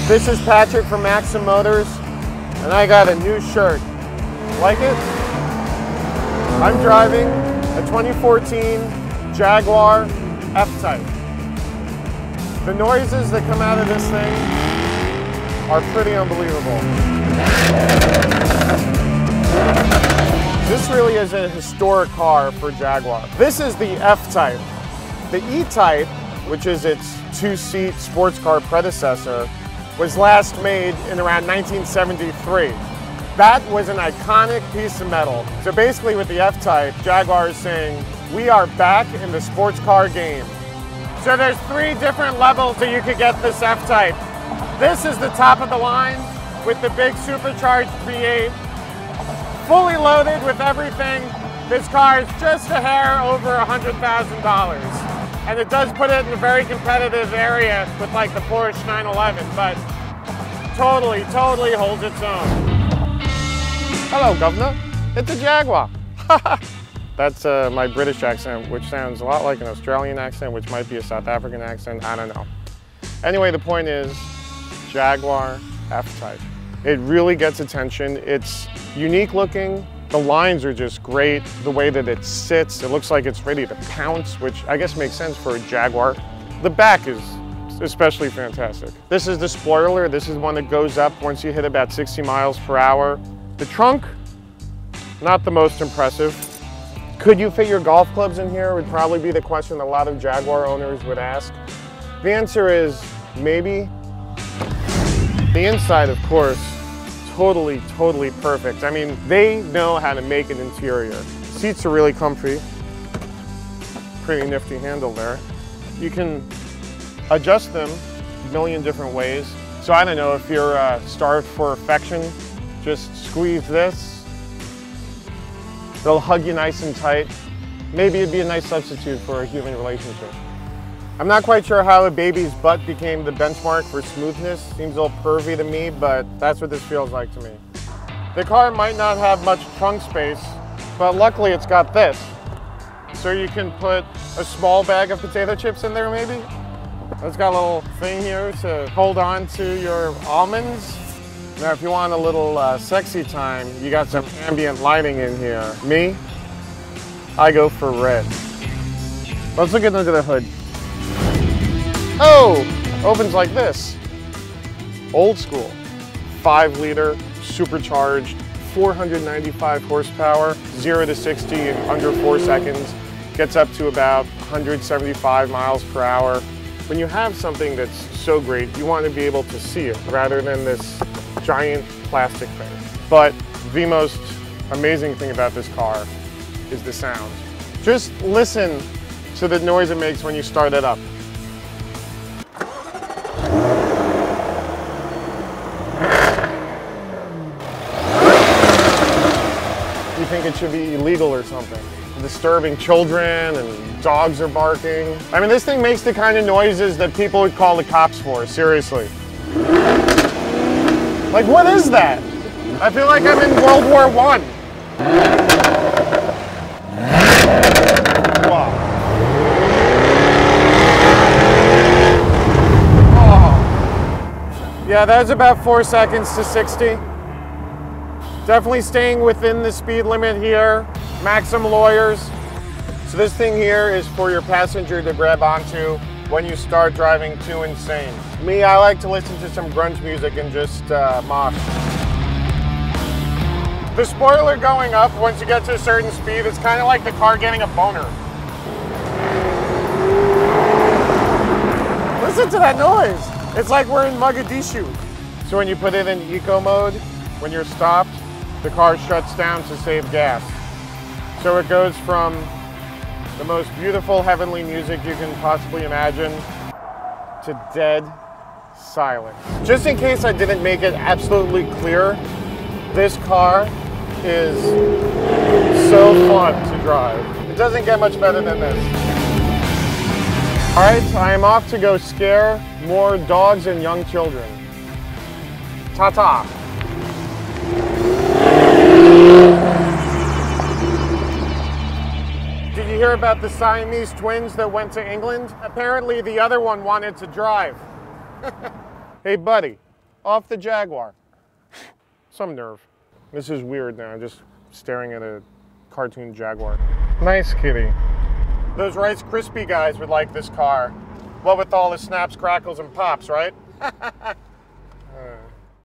This is Patrick from Maxim Motors, and I got a new shirt. Like it? I'm driving a 2014 Jaguar F-Type. The noises that come out of this thing are pretty unbelievable. This really is a historic car for Jaguar. This is the F-Type. The E-Type, which is its two-seat sports car predecessor, was last made in around 1973. That was an iconic piece of metal. So basically with the F-Type, Jaguar is saying, we are back in the sports car game. So there's 3 different levels that you could get this F-Type. This is the top of the line with the big supercharged V8. Fully loaded with everything. This car is just a hair over $100,000. And it does put it in a very competitive area with like the Porsche 911, but totally holds its own. Hello, governor. It's a Jaguar. That's my British accent, which sounds a lot like an Australian accent, which might be a South African accent. I don't know. Anyway, the point is, Jaguar F-Type. It really gets attention. It's unique looking. The lines are just great. The way that it sits, it looks like it's ready to pounce, which I guess makes sense for a Jaguar. The back is especially fantastic. This is the spoiler. This is one that goes up once you hit about 60 miles per hour. The trunk, not the most impressive. Could you fit your golf clubs in here? Would probably be the question a lot of Jaguar owners would ask. The answer is maybe. The inside, of course, totally perfect. I mean, they know how to make an interior. Seats are really comfy. Pretty nifty handle there. You can adjust them a million different ways. So I don't know, if you're starved for affection, just squeeze this. They'll hug you nice and tight. Maybe it'd be a nice substitute for a human relationship. I'm not quite sure how a baby's butt became the benchmark for smoothness. Seems a little pervy to me, but that's what this feels like to me. The car might not have much trunk space, but luckily it's got this. So you can put a small bag of potato chips in there maybe. It's got a little thing here to hold on to your almonds. Now if you want a little sexy time, you got some ambient lighting in here. Me, I go for red. Let's look under the hood. Oh, opens like this. Old school. 5-liter, supercharged, 495 horsepower, 0 to 60 in under 4 seconds. Gets up to about 175 miles per hour. When you have something that's so great, you want to be able to see it rather than this giant plastic thing. But the most amazing thing about this car is the sound. Just listen to the noise it makes when you start it up. You think it should be illegal or something. Disturbing children and dogs are barking. I mean, this thing makes the kind of noises that people would call the cops for, seriously. Like, what is that? I feel like I'm in World War I. Wow. Oh. Yeah, that was about 4 seconds to 60. Definitely staying within the speed limit here. Maxim lawyers. So this thing here is for your passenger to grab onto when you start driving too insane. Me, I like to listen to some grunge music and just mosh. The spoiler going up once you get to a certain speed, it's kind of like the car getting a boner. Listen to that noise. It's like we're in Mogadishu. So when you put it in eco mode, when you're stopped, the car shuts down to save gas. So it goes from the most beautiful heavenly music you can possibly imagine to dead silence. Just in case I didn't make it absolutely clear, this car is so fun to drive. It doesn't get much better than this. All right, I am off to go scare more dogs and young children. Ta-ta. Did you hear about the Siamese twins that went to England? Apparently the other one wanted to drive. Hey buddy, off the Jaguar. Some nerve. This is weird now, just staring at a cartoon Jaguar. Nice kitty. Those Rice Krispie guys would like this car. What with all the snaps, crackles, and pops, right?